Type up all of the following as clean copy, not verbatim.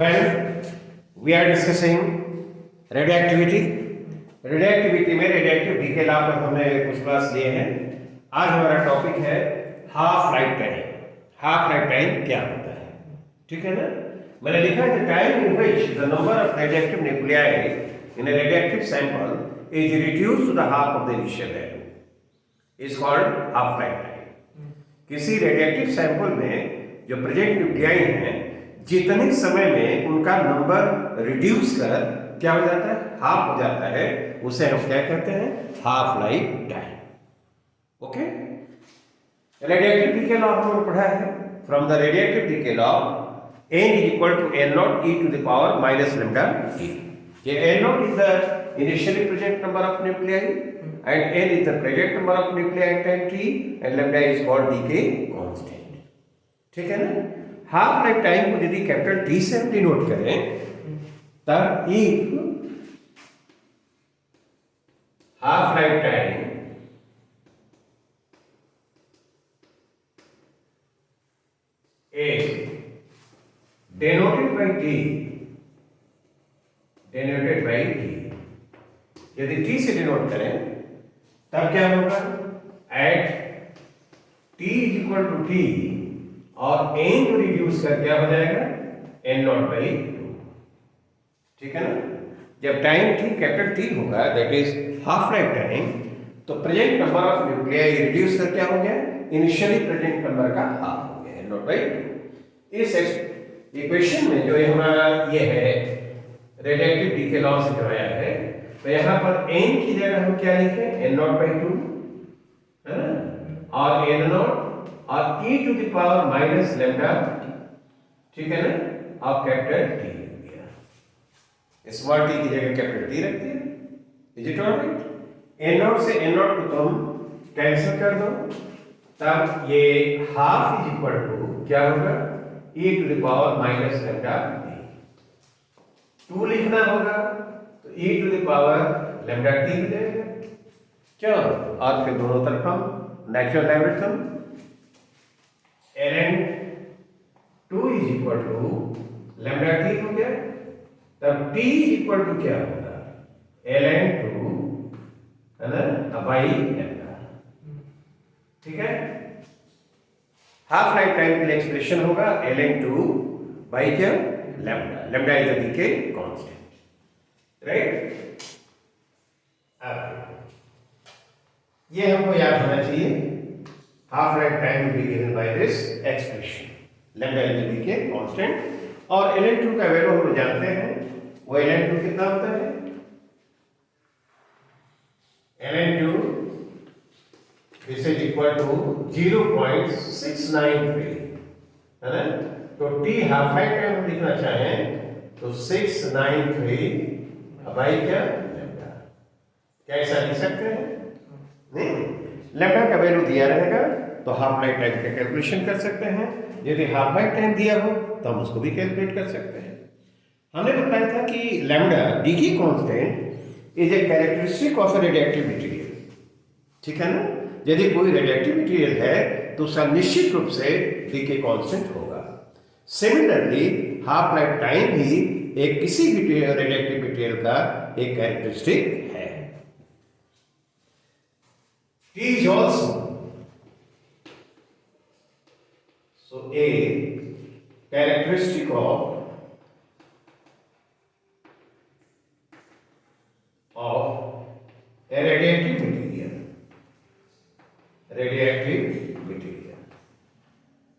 Well, we are discussing रेडिएक्टिविटी। रेडिएक्टिविटी में radioactive decay law पर हमने कुछ क्लास लिए हैं। आज हमारा टॉपिक है half life time. Half life time क्या होता है, ठीक है ना। मैंने लिखा है time in which the number of radioactive nuclei in a radioactive sample is reduced to the half of the initial value is called half life time. किसी रेडिएक्टिव सैंपल में जो प्रेजेंट न्यूक्लियाई हैं, जितने समय में उनका नंबर रिड्यूस कर क्या हो जाता है, हाफ हो जाता है, उसे हम क्या कहते हैं, half life time. Okay, radioactive decay law हमने पढ़ा है। From the radioactive decay law n is equal to n naught e to the power minus lambda t. ये n naught is the initially present number of nuclei and n is the present number of nuclei at time t and lambda is called decay constant, ठीक है ना। Half life time को यदि capital T से हम denote करें तब if half life time is denoted by t, denoted by t, यदि t से डिनोट करें तब क्या होगा, at t is equal to t और n को रिड्यूस कर क्या हो जाएगा, n नॉट बाई 2, ठीक है ना। जब टाइम t कैपिटल T होगा that is half life time, तो present number of nuclei reduce कर क्या हो गया, इनिशियली प्रेजेंट नंबर का हाफ हो गया, n नॉट बाई 2। इस इक्वेशन में जो ये हमारा ये है रेडिएक्टिव डीके लॉ से जो आया है, तो यहाँ पर n की जगह हम क्या लिखे, n नॉट बाई 2 है ना, और n नॉट और e to the power minus lambda, ठीक है ना, आप कैपिटल T लिख दिया, स्मॉल t की जगह कैपिटल T रख दिया। Is it alright. n not से n नॉट को तुम कैंसिल कर दो, तब ये हाफ इज इक्वल टू क्या होगा, e to the power minus lambda t। 2 लिखना होगा तो e to the power lambda t हो जाएगा, क्यों, और फिर दोनों तरफ हम नेचुरल लैम्ब्रेटम ln 2 is equal to lambda t हो गया, तब t इक्वल टू क्या होगा, ln 2 है ना बाई लैम्डा, ठीक है। हाफ लाइफ टाइम के लिए एक्सप्रेशन होगा ln 2 बाई क्या, lambda. Lambda is the decay constant, right. ये हमको याद होना चाहिए, half life time will be given by this expression, lambda is the decay constant, और ln2 का वैल्यू हम जानते हैं, वो ln2 कितना होता है, ln2 this is equal to 0.693 है ना। तो t हाफ लाइफ टाइम हम लिखना चाहें तो 693 बाई क्या, लैम्डा। क्या ऐसा लिख सकते हैं, नहीं, लैम्डा का वैल्यू दिया रहेगा तो हाफ लाइफ टाइम का कैलकुलेशन कर सकते हैं। यदि हाफ लाइफ टाइम दिया हो तो हम उसको भी कैलकुलेट कर सकते हैं। हमने बताया था कि lambda decay constant is a characteristic of A radioactive material, ठीक है ना। यदि कोई रेडिएक्टिव मटेरियल है तो उसका निश्चित रूप से डीके कांस्टेंट होगा। सिमिलरली हाफ लाइफ टाइम भी एक किसी भी रेडिएक्टिव मटेरियल का एक कैरेक्टरिस्टिक है। T is also a characteristic of a radiactive material,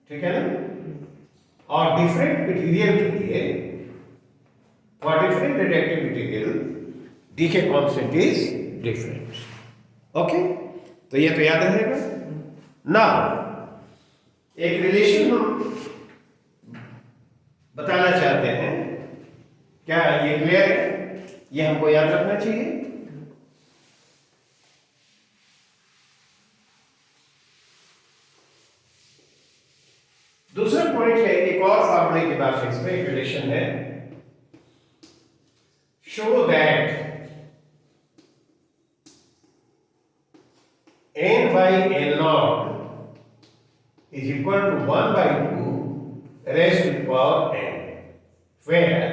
ठीक है ना। और डिफरेंट मटेरियल के लिए, for different radioactive material decay constant is different. Okay, तो ये तो याद रहेगा ना। एक रिलेशन हम बताना चाहते हैं, क्या ये क्लियर है, ये हमको याद रखना चाहिए। दूसरा पॉइंट है, एक और फॉर्मूले के बाद इसमें एक रिलेशन है, show that n by n naught is equal to 1 by 2 raised to the power n, where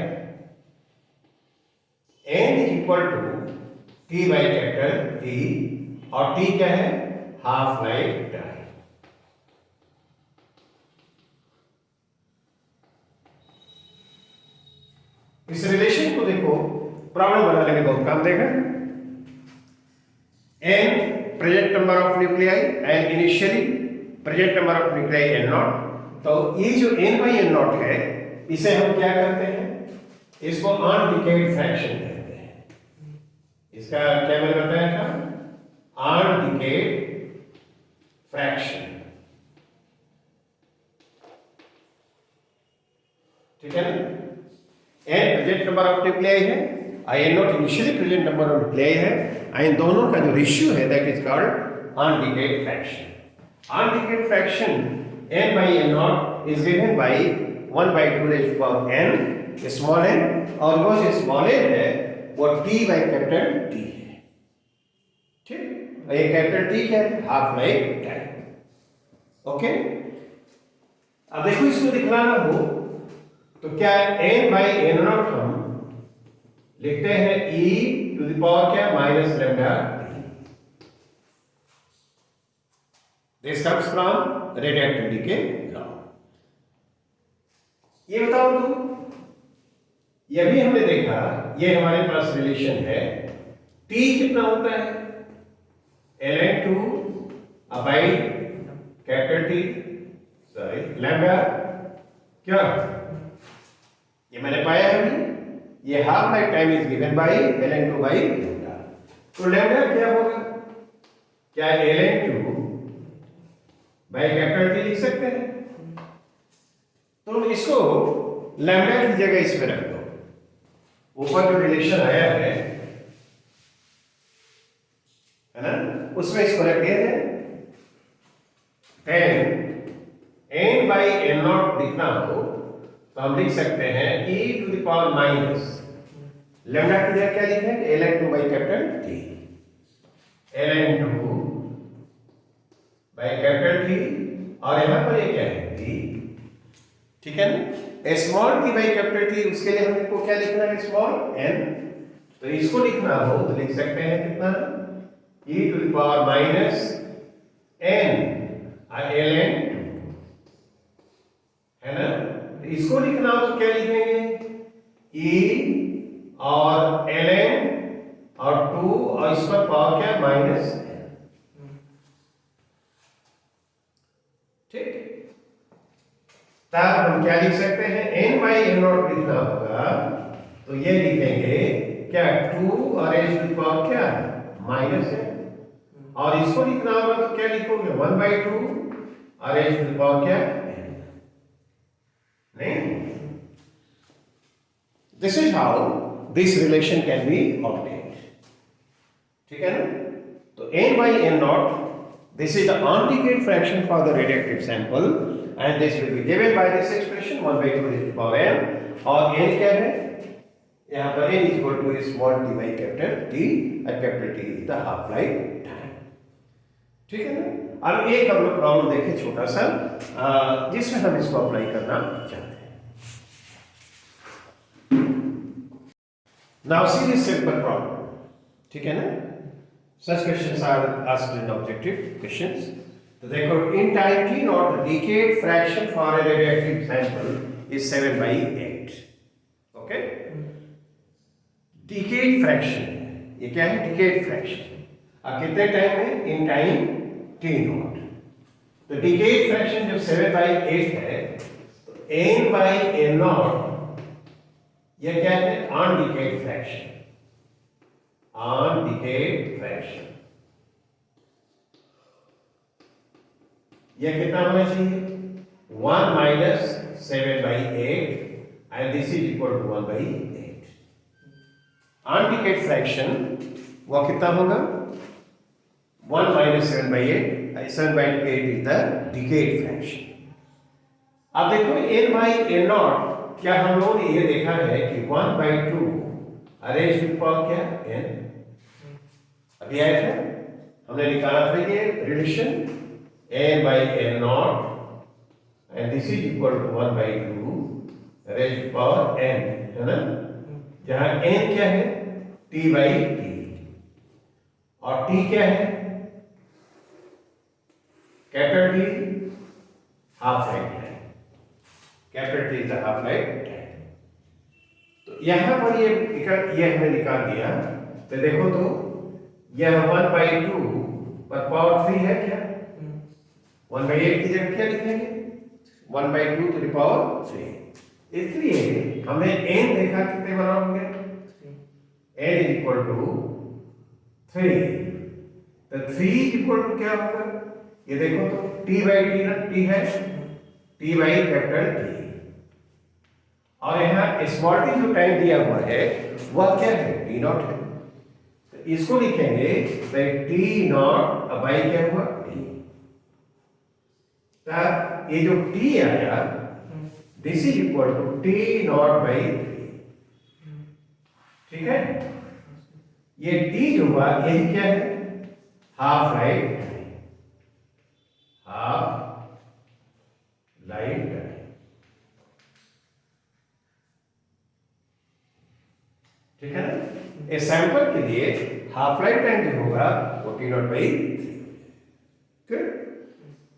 n is equal to t by capital T और t क्या है, हाफ लाइफ टाइम। इस रिलेशन को देखो, प्रॉब्लम बनाने में बहुत काम देगा। n present number of nuclei and initially present number of nuclei n not. तो ये जो n बाई n नॉट है, इसे हम क्या करते हैं, इसको अनडिकेड फ्रैक्शन कहते हैं। इसका क्या मैंने बताया था, अनडिकेड फ्रैक्शन, ठीक है ना। n present number of nuclei है, n not initially present number of nuclei है, इन दोनों का जो रेशियो है that is called undecayed fraction. Undecayed fraction n by n naught is given by 1 by 2 raised to power n small n, और वो जो स्मॉल n है वो t by कैपिटल T है, ठीक। ये कैपिटल T क्या है, हाफ लाइफ टाइम। ओके, अब देखो इसको दिखलाना हो तो क्या n by n naught हम लिखते हैं e to the power क्या, minus lambda. This comes from radioactivity के लॉ। ये बताओ तुम, ये भी हमने देखा, ये हमारे पास रिलेशन है, t कितना होता है, ln2 upon capital T, sorry lambda, क्या ये मैंने पाया है अभी, ये half life time is given by ln2 by lambda. तो लैम्डा क्या होगा, क्या ln2 बाय कैपिटल T लिख सकते हैं। तो इसको लैम्डा की जगह इसमें रख दो, ऊपर जो रिलेशन आया है ना, उसमें इसको रख दिया जाए। n बाई n नॉट लिखना हो तो हम लिख सकते हैं e to the power minus lambda की जगह क्या लिखें, ln2 by capital T, ln2 by capital T, और यहां पर ये क्या है, T, ठीक है ना। Small t by capital T, उसके लिए हमको क्या लिखना है, स्मॉल n। तो इसको लिखना हो तो लिख सकते हैं कितना, e to the power minus n ln2, है ना। तो इसको लिखना हो तो क्या लिखेंगे, e और ln और 2 और इस पर पावर क्या, माइनस, ठीक। तब हम क्या लिख सकते हैं, n बाई n नॉट लिखना होगा तो ये लिखेंगे क्या, 2 और h टू द पावर क्या, माइनस है, और इसको लिखना होगा तो क्या लिखोगे, 1 बाई 2 और h टू द पावर क्या, नहीं। This is how this relation can be obtained, ठीक है ना। तो n by n not, this is the undecayed fraction for the radioactive sample and this will be given by this expression 1 by 2 raised to the power n, और n क्या है, यहाँ पर n is equal to small t by capital T, and capital T is the half life time, ठीक है ना। अब एक हम लोग प्रॉब्लम देखें छोटा सा, जिसमें हम इसको अप्लाई करना चाहते हैं। Now see this simple problem, ठीक है ना। Such questions are asked in objective questions. तो देखो, in time t naught the decayed fraction for a radioactive sample is 7 by 8. Okay? Decayed fraction, ये क्या है, decayed fraction। अब कितने टाइम में, in time t naught। तो decayed fraction जब 7 by 8 है तो n by n naught ये क्या है, undecayed fraction, undecayed fraction। यह कितना होना चाहिए, 1 minus 7 by 8 and this is equal to 1 by 8। Undecayed fraction वो कितना होगा, 1 minus 7 by 8, 7 by 8 is the decayed fraction. अब देखो n by n नॉट, क्या हम लोगों ने ये देखा है कि 1 by 2 अरेंज विद पावर क्या, n, अभी आया था, हमने निकाला था ये relation n by n naught and this is equal to 1 by 2 raise power n, है ना, जहां एन क्या है, टी बाई टी, और टी क्या है, capital t half life time, capital t is the half life time. तो यहां पर ये हमने निकाल दिया। तो देखो तो यह 1/2 पर पावर 3 है क्या, 1/8 की जगह क्या लिखेंगे, 1/2 टू द पावर 3। इसलिए हमने n देखा कितने बड़ा हो गया, n इज इक्वल टू 3। तो 3 इज इक्वल टू क्या होगा, ये देखो तो t बाई टी ना, t है t बाई कैपिटल टी, और यहाँ स्मॉल टी जो टाइम दिया हुआ है वह क्या है, t नॉट है। तो इसको लिखेंगे t नॉट बाई क्या हुआ, t। तब ये जो t आया this is equal to t not by 3, ठीक है। ये t जो हुआ यही क्या है, half life time, half life time, ठीक है ना। ए सैंपल के लिए हाफ लाइफ टाइम जो होगा वो t नॉट बाई 3।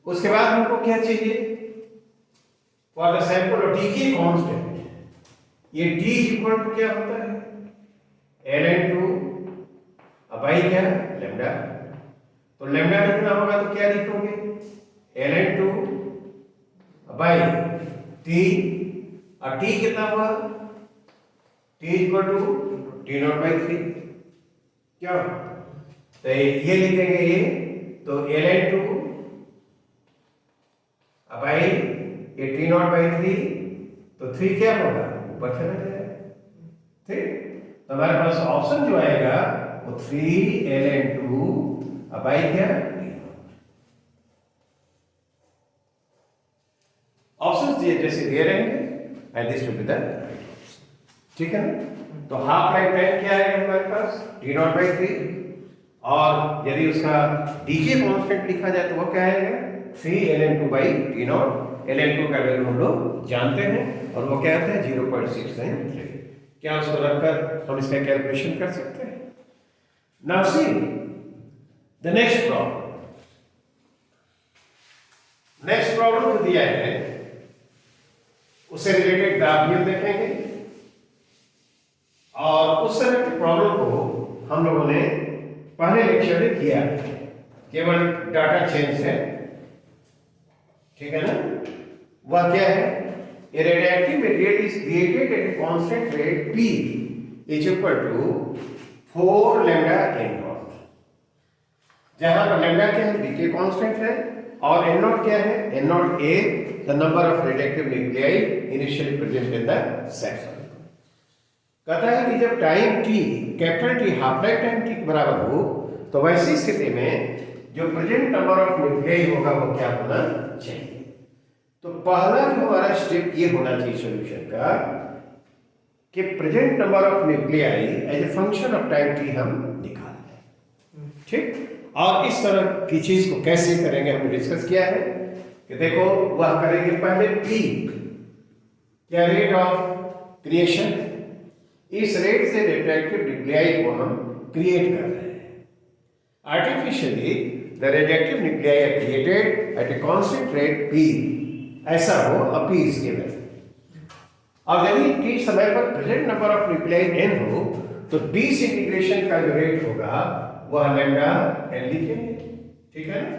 उसके बाद हमको क्या चाहिए, for the sample of T की कांस्टेंट, ये t इक्वल टू क्या होता है, ln2 बाई क्या, लैम्डा। तो लैम्डा लिखना होगा तो क्या लिखोगे, ln2 बाई t, और t कितना हुआ, t equal to t not by 3, क्या, तो ये लिखेंगे ये, तो ln2 बाई ये t नॉट बाई 3, तो 3 क्या होगा, ऊपर चला जाएगा, ठीक। तो हमारे पास ऑप्शन जो आएगा वो 3 ln2 बाई क्या, ऑप्शंस जैसे दे रहे हैं and this will be the right option, ठीक है ना। तो हाफ लाइफ टाइम क्या है हमारे पास, t नॉट बाई 3, और यदि उसका डीके कांस्टेंट लिखा जाए तो वो क्या आएगा, 3 ln2 by t not. ln2 का वैल्यू हम लोग जानते हैं और वो क्या आता है 0.693। क्या उसको रखकर हम इसका कैलकुलेशन कर सकते हैं। Now see the next problem, next problem जो दिया है उससे रिलेटेड ग्राफ देखेंगे, और उस तरह की प्रॉब्लम को हम लोगों ने पहले लेक्चर में किया, केवल डाटा चेंज है, ठीक है ना। वह क्या है, a radioactive material is created at a constant rate p is equal to 4 lambda n naught, जहां पर लैम्डा क्या है, डीके कांस्टेंट है, और n नॉट क्या है, n not a the number of radioactive nuclei initially present in the section. कहता है कि जब time t capital T half life time t के बराबर हो तो वैसी स्थिति में जो प्रेजेंट नंबर ऑफ न्यूक्लियाई होगा वो क्या होना चाहिए। तो पहला जो हमारा स्टेप ये होना चाहिए सॉल्यूशन का कि present number of nuclei as a function of time t हम निकाल लें, ठीक। और इस तरह की चीज को कैसे करेंगे हमने डिस्कस किया है कि देखो वह करेंगे पहले p क्या, रेट ऑफ क्रिएशन, इस रेट से रेडियोएक्टिव न्यूक्लियाई को हम क्रिएट कर रहे हैं artificially. The radioactive nuclei are created at a constant rate p, ऐसा हो p इज गिवन। और यदि t समय पर present number of nuclei n हो तो डिसइंटीग्रेशन का जो रेट होगा वह लैम्डा n लिखेंगे, ठीक है ना।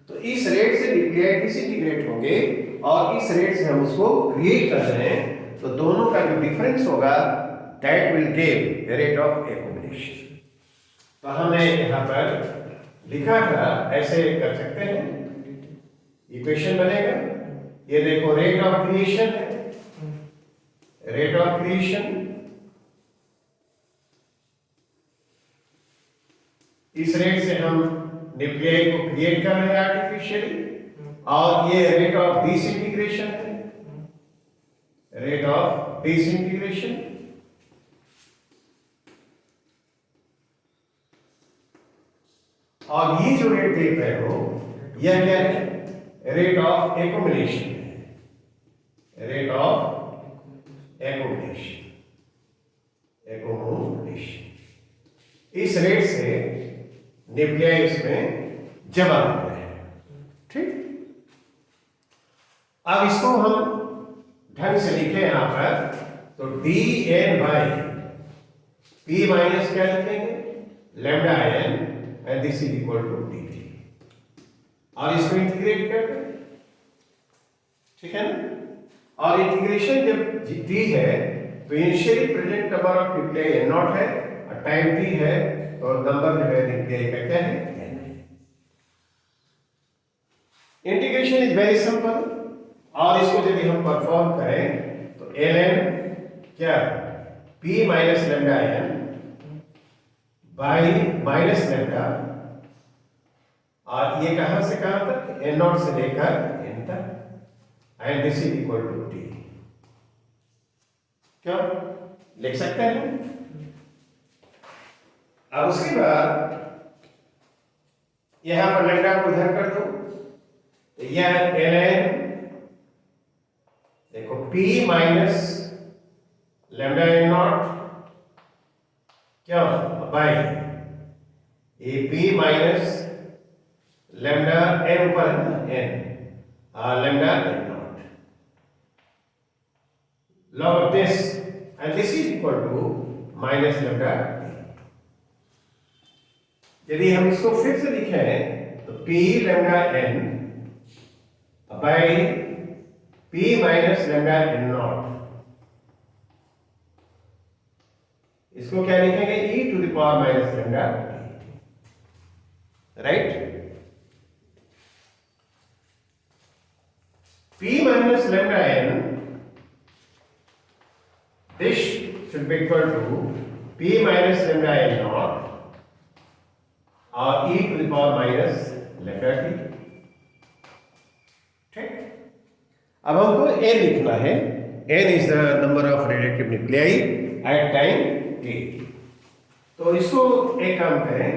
तो इस रेट से न्यूक्लियाई डिसइंटीग्रेट होंगे और इस रेट से हम उसको क्रिएट कर रहे हैं, तो दोनों का जो डिफरेंस होगा that will give rate of accumulation. तो हमने यहाँ पर लिखा था, ऐसे कर सकते हैं, इक्वेशन बनेगा, ये देखो रेट ऑफ क्रिएशन है, रेट ऑफ क्रिएशन, इस रेट से हम न्यूक्लियाई को क्रिएट कर रहे हैं आर्टिफिशियली, और ये रेट ऑफ डिसइंटीग्रेशन है, रेट ऑफ डिसइंटीग्रेशन, और ये जो रेट देख रहे हो यह क्या है, rate of accumulation, rate of accommodation इस रेट से न्यूक्लियाई इसमें जमा हो रहे हैं। ठीक, अब इसको हम ढंग से लिखे यहां पर, तो dn बाई p माइनस क्या लिखेंगे, lambda n, and this is equal to dt, और इसको इंटीग्रेट कर दें। ठीक है ना, और इंटीग्रेशन जब t है तो initially present number of nuclei n not है और टाइम t है तो नंबर जो है न्यूक्लियाई का क्या है, n है। इंटीग्रेशन इज वेरी सिंपल, और इसको यदि हम परफॉर्म करें तो ln क्या p minus lambda n by minus lambda, और ये कहां से कहां तक, n नॉट से लेकर n तक, and this is equal to t। क्यों लिख सकते हैं। अब उसके बाद यहां पर लैम्डा को इधर कर दो, तो यह ln देखो p minus lambda n not क्या बाई ये p माइनस लैम्डा n ऊपर है ना, n lambda n not log of this, and this is equal to minus lambda t। यदि हम इसको फिर से लिखें तो p lambda n by p minus lambda n not, इसको क्या लिखेंगे, e to the power minus lambda t, right. p minus lambda n, this should be equal to p minus lambda n not और e to the power minus lambda t। ठीक, अब हमको n लिखना है, n is the number of radioactive nuclei at time t। तो इसको एक काम करें,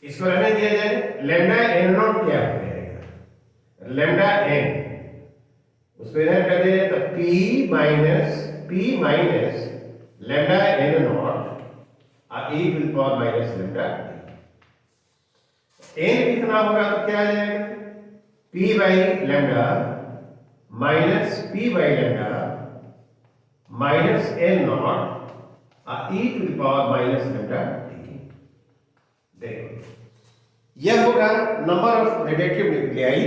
इसको रहने दिया जाए, लैम्डा n नॉट क्या हो जाएगा, लैम्डा n, उसको इधर कर दिया जाए तो p minus lambda n not e to the power minus lambda t। n लिखना होगा तो क्या आ जाएगा, p by lambda minus p by lambda minus n not e to the power minus lambda t। देखो यह होगा number of radioactive nuclei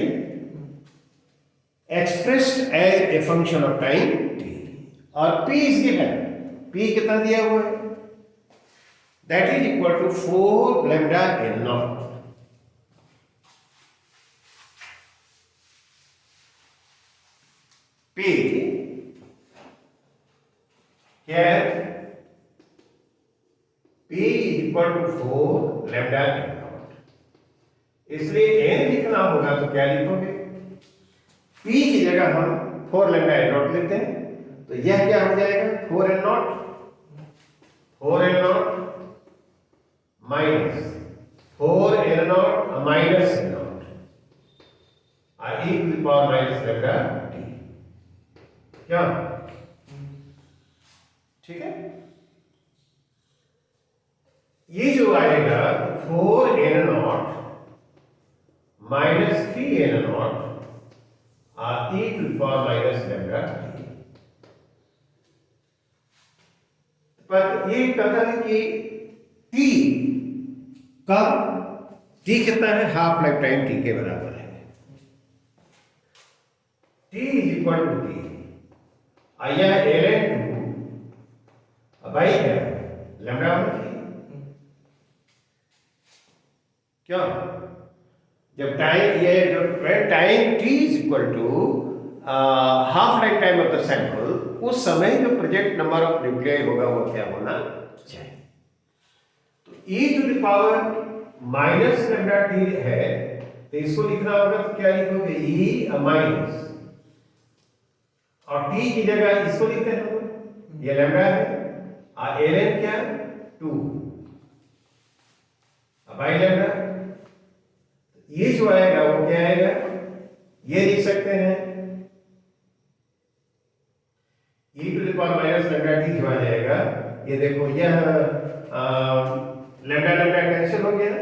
expressed as a function of time t, और p इज गिवन, p कितना दिया हुआ है, that is equal to 4 lambda n not. p here p is equal to 4 lambda n not, इसलिए n लिखना होगा तो क्या लिखोगे, p की जगह हम 4 लैम्डा n नॉट लेते हैं, तो यह क्या हो जाएगा, 4 n not minus 4 n not minus n not e to the power minus lambda t। क्या ठीक है, ये जो आएगा 4 n not minus 3 n not e to the power minus lambda t। पर ये कहता है कि t कब, t कितना है, हाफ लाइफ टाइम t के बराबर है, t is equal to t, आया ln टू बाई क्या लैम्डा क्यों, जब टाइम ये जो time t is equal to half life time of the sample, उस समय जो प्रोजेक्ट नंबर ऑफ न्यूक्लियाई होगा वो क्या होना चाहिए, तो e to the power minus lambda t है, तो इसको लिखना होगा तो क्या लिखोगे, e माइनस, और t की जगह इसको लिखते हैं, ये लैम्डा है, और ln क्या 2 बाई लैम्डा, ये जो आएगा वो क्या आएगा, ये लिख सकते हैं e to the power minus lambda t जो आ जाएगा, ये देखो यह लैम्डा लैम्डा कैंसिल हो गया,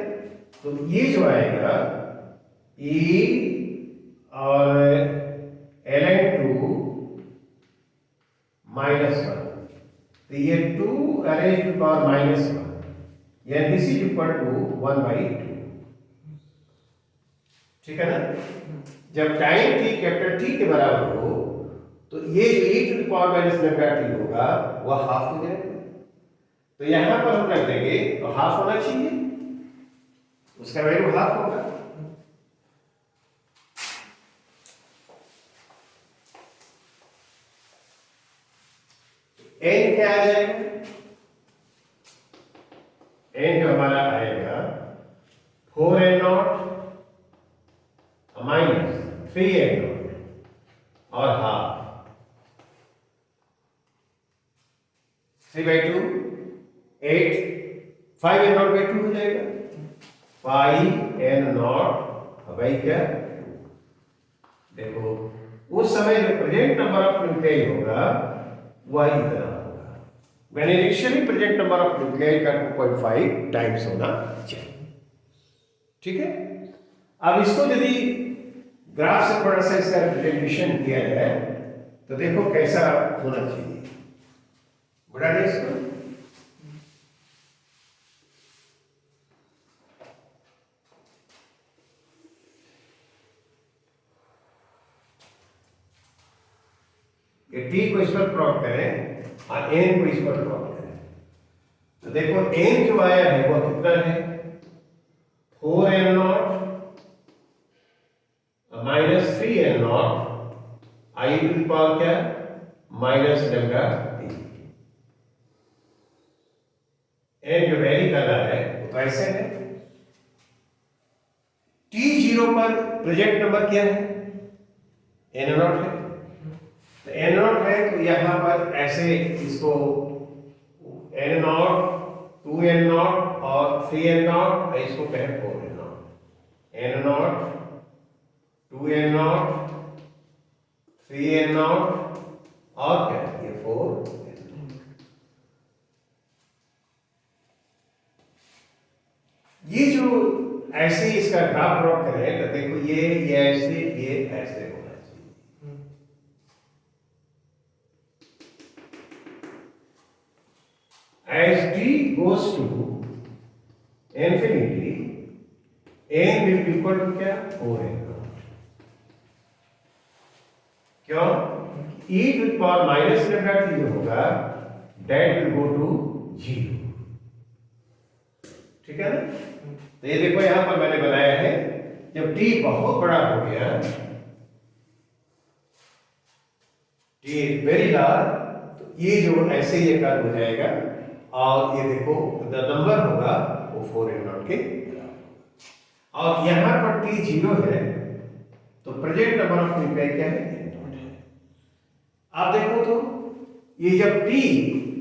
तो ये जो आएगा e और ln टू -1, तो ये 2 अरेंज टू पावर -1, या दिस इज इक्वल टू 1/2। ठीक है ना? जब टाइम t कैपिटल T के बराबर हो तो ये जो e to the power minus lambda t होगा वह हाफ हो जाएगा। तो यहां पर हम रख देंगे तो हाफ होना चाहिए, उसका वैल्यू हाफ होगा। n क्या आ जाएगा? n जो हमारा आएगा 4n0 माइनस 3n0 और हाफ 3/2 8 5n0/2 हो जाएगा, 5n0 भाई क्या, देखो उस समय जो प्रेजेंट नंबर ऑफ न्यूक्लियाई होगा वह इतना होगा, when initially present number of nuclei का 2.5 टाइम्स होना चाहिए। ठीक है? अब इसको यदि ग्राफ से थोड़ा सा इसका रिप्रेजेंटेशन किया जाए तो देखो कैसा होना चाहिए। बढ़ा दें इसको, ये t को इस पर प्लॉट करें और n को इस पर प्लॉट करें, तो देखो n जो आया है वो कितना है, 4n0 माइनस 3n0 आई टू द पावर क्या, माइनस लैम्डा टी। n जो वैरी कर रहा है वो तो ऐसे है, t0 पर प्रेजेंट नंबर क्या है, n0 है, तो n0 है तो यहां पर ऐसे इसको n0 2n0 और 3n0, इसको कहें 4n0, n0 2n0 3n0 और क्या, ये 4n0। ये जो ऐसे इसका ग्राफ प्लॉट करें तो देखो ये ऐसे होना चाहिए। As t goes to infinity, n will be equal to क्या, 4n0। क्यों? e to the power minus lambda t जो होगा that will go to 0। ठीक है ना? तो ये देखो यहां पर मैंने बनाया है, जब t बहुत बड़ा हो गया, t वेरी लार्ज, तो ये जो ऐसे ये कर्व हो जाएगा और ये देखो द नंबर होगा वो 4n0 के बराबर। और यहां पर t 0 है तो प्रेजेंट नंबर ऑफ न्यूक्लियाई क्या है, n0 है। आप देखो तो ये जब t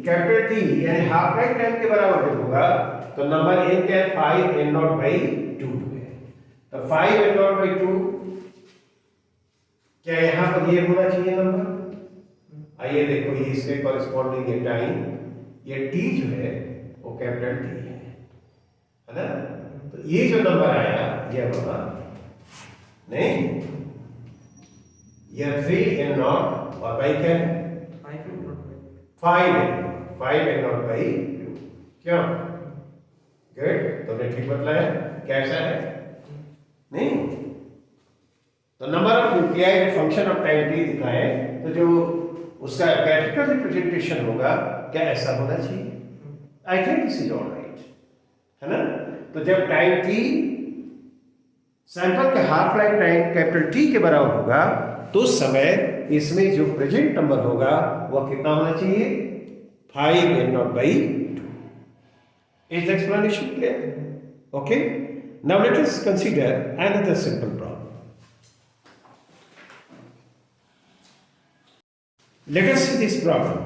कैपिटल T यानी हाफ लाइफ टाइम के बराबर जब होगा तो नंबर n क्या है, 5n0/2 है, तो 5n0/2 क्या यहां पर ये होना चाहिए नंबर। आइए देखो ये इसके कॉरेस्पॉन्डिंग ये टाइम, ये t जो है वो कैपिटल T है ना, तो ये जो नंबर आया ये होगा नहीं, यह 3n0 और भाई क्या है 5n0/2। क्यों? गुड, तुमने ठीक बतलाया, कैसा है नहीं, तो number of nuclei function of time t दिखाए तो जो उसका ग्राफिकल रिप्रेजेंटेशन होगा क्या ऐसा होना चाहिए। I think this is all right, है ना? तो जब टाइम t सैंपल के half life time capital T के बराबर होगा तो उस समय इसमें जो प्रेजेंट नंबर होगा वह कितना होना चाहिए, 5n0/2। Is the explanation clear? Okay. Now let us consider another simple problem. Let us see this problem.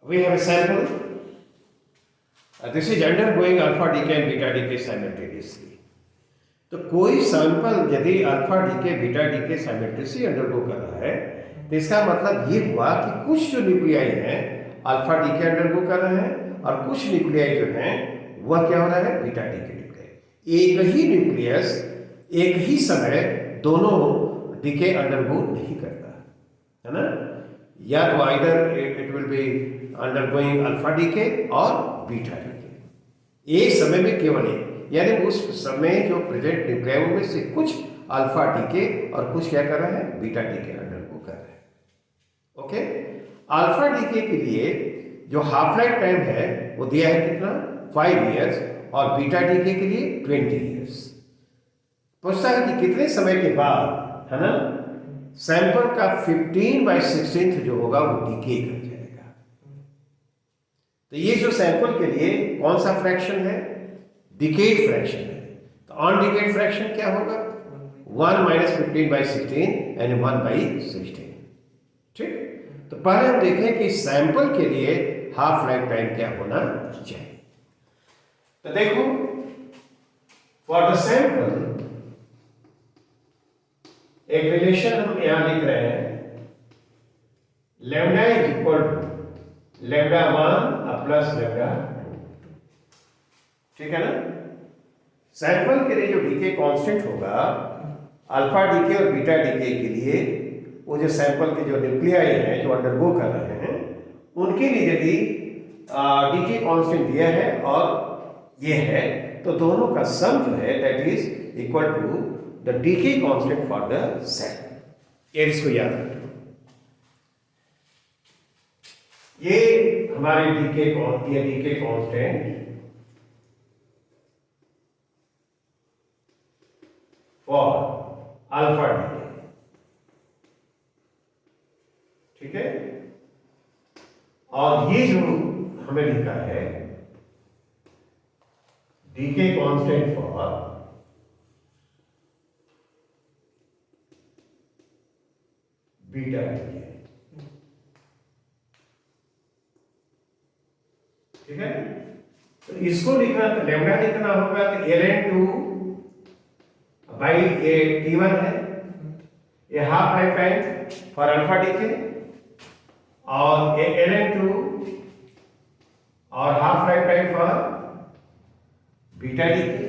We have a sample. This is undergoing alpha decay and beta decay simultaneously. तो कोई sample यदि alpha decay beta decay simultaneously undergo कर रहा है तो इसका मतलब ये हुआ कि कुछ जो न्यूक्लियाई हैं अल्फा डीके अंडरगो कर रहे हैं और कुछ न्यूक्लियाई जो हैं वह क्या हो रहा है, बीटा डीके न्यूक्लियाई। एक ही न्यूक्लियस एक ही समय दोनों डीके अंडरगो नहीं करता है ना, या तो either it will be undergoing alpha decay और बीटा डीके, एक समय में केवल एक, यानी उस समय जो प्रेजेंट न्यूक्लियाई में से कुछ अल्फा डीके और कुछ क्या कर रहा है, बीटा डीके अंडरगो कर रहे हैं। ओके, अल्फा डीके के लिए जो हाफ लाइफ टाइम है वो दिया है कितना, 5 इयर्स, और बीटा डीके के लिए 20 इयर्स। पूछता है कि कितने समय के बाद, है ना, सैंपल का 15/16 जो होगा वो डीके कर जाएगा। तो ये जो सैंपल के लिए कौन सा फ्रैक्शन है, डिकेड फ्रैक्शन है। तो ऑन डिकेड फ्रैक्शन क्या होगा, 1 - 15/16 यानी 1/16। ठीक, तो पहले हम देखें कि सैंपल के लिए हाफ लाइफ टाइम क्या होना चाहिए। तो देखो, फॉर द सैंपल एक रिलेशन हम यहां लिख रहे हैं, lambda is equal to lambda 1 plus lambda 2। ठीक है ना, सैंपल के लिए जो डीके कांस्टेंट होगा अल्फा डीके और बीटा डीके के लिए, वो जो सैंपल के जो न्यूक्लियाई हैं जो अंडरगो कर रहे हैं उनके लिए यदि डीके कांस्टेंट दिया है और ये है, तो दोनों का सम जो है that is equal to the decay constant for the sample. ये इसको याद रखना, ये हमारे decay constant for alpha decay. ठीक है, और ये जो हमें लिखा है decay constant for beta decay. ठीक है, तो इसको लिखना, तो लैम्डा लिखना होगा तो ln2 बाई ये t1 है, ये half life time for alpha decay, और ये ln2 और half life time for beta DK.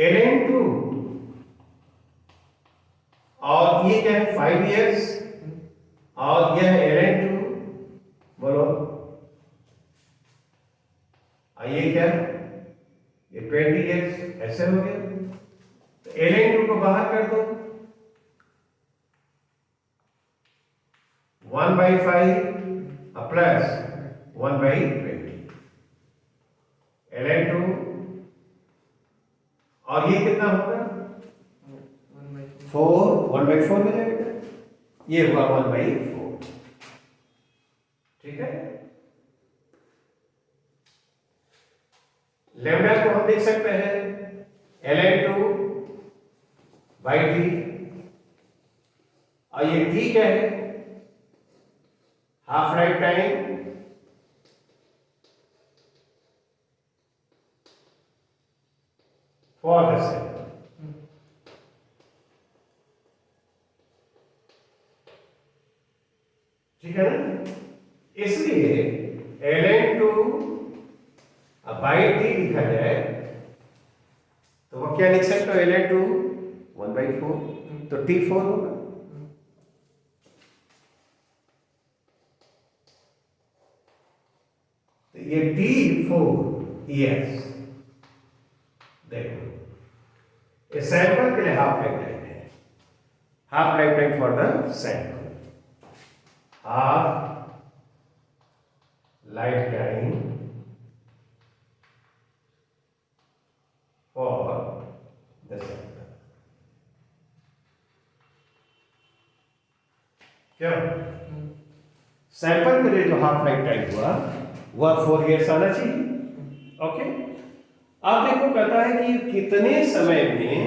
ln2 और ये क्या है, 5 इयर्स, और यह ln2 बोलो, ये क्या, ये 20 इयर्स, ऐसे हो गया। तो ln2 को बाहर कर दो, 1/5 प्लस 1/20 ln2, और ये कितना होगा, 1/4 हो जाएगा, ये हुआ 1/4। ठीक है, लैम्डा को हम देख सकते हैं ln2 बाई टी, और ये टी क्या है, half life time for the sample. ठीक है ना, इसलिए ln2 बाई टी लिखा जाए तो वो क्या लिख सकते हो, ln2 1/4, तो t4 होगा। तो ये t4 years, देखो ये सैंपल के लिए हाफ लाइफ टाइम है, half life time for the sample, half life time for the sample. क्या सैंपल के लिए जो हाफ लाइफ टाइम हुआ वह 4 इयर्स आना चाहिए। ओके, अब देखो कहता है कि कितने समय में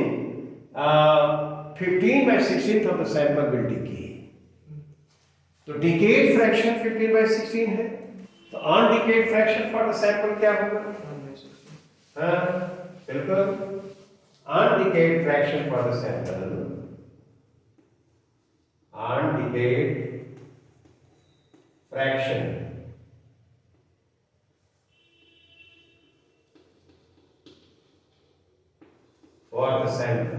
15/16 of the sample will decay. तो डिकेड फ्रैक्शन 15/16 है, तो undecayed fraction for the sample क्या होगा, 1/16। हाँ बिल्कुल, undecayed fraction for the sample, decade fraction for the sample.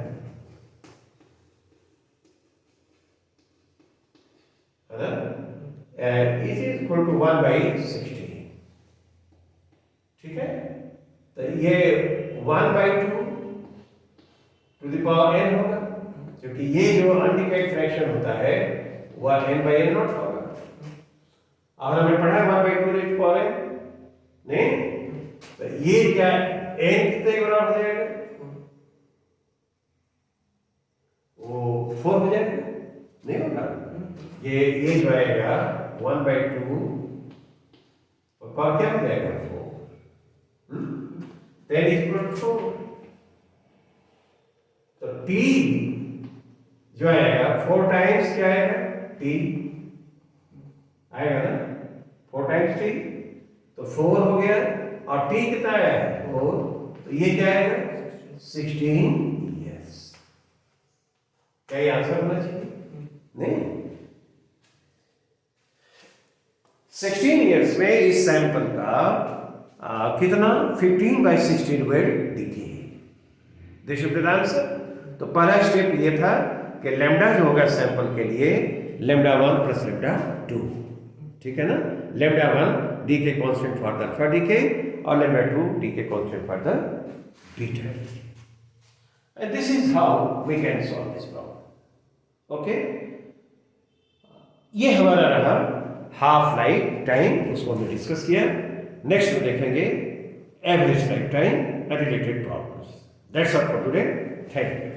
Is equal to 1/16. ठीक है, तो ये 1/2 टू द पावर n होगा, क्योंकि ये जो अनडिकेड फ्रैक्शन होता है वह n/n नॉट होगा। और हमने पढ़ा 1/2 टू द पावर n, नहीं, तो ये क्या n कितने के बराबर हो जाएगा? वो 4 हो जाएगा, नहीं होगा। ये जो आएगा 1/2 और पावर क्या हो जाएगा? 4। 10 is equal to 4। तो t जो आएगा 4 टाइम्स क्या आएगा? t आएगा ना, 4 टाइम्स t, तो 4 हो गया। और t कितना आया है? 4, तो ये क्या आएगा? 16 years। क्या ये आंसर होना चाहिए? नहीं, 16 years में इस सैंपल का कितना 15/16 वेल डिके है। This is the answer. तो पहला स्टेप ये था कि लैम्डा जो होगा सैंपल के लिए λ1 + λ2, ठीक है ना। λ1 decay constant for the alpha decay और λ2 decay constant for the beta. And this is how we can solve this problem. Okay, ये हमारा रहा हाफ लाइफ टाइम, उसको हमने डिस्कस किया। नेक्स्ट में देखेंगे average life time and related problems. That's all for today. Thank you.